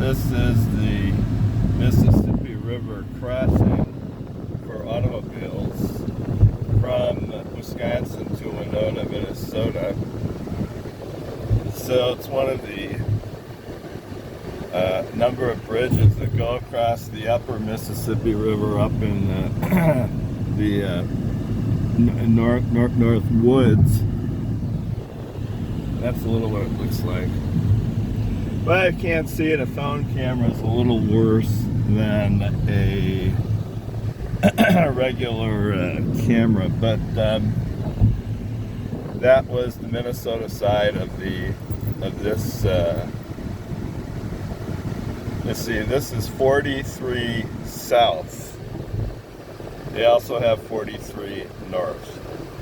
this is the Mississippi River crossing for automobiles from Wisconsin to Winona, Minnesota. So it's one of the number of bridges that go across the upper Mississippi River up in the north woods. That's a little what it looks like. But I can't see it. A phone camera is a little worse than a regular camera. But that was the Minnesota side of this. Let's see. This is 43 South. They also have 43 North.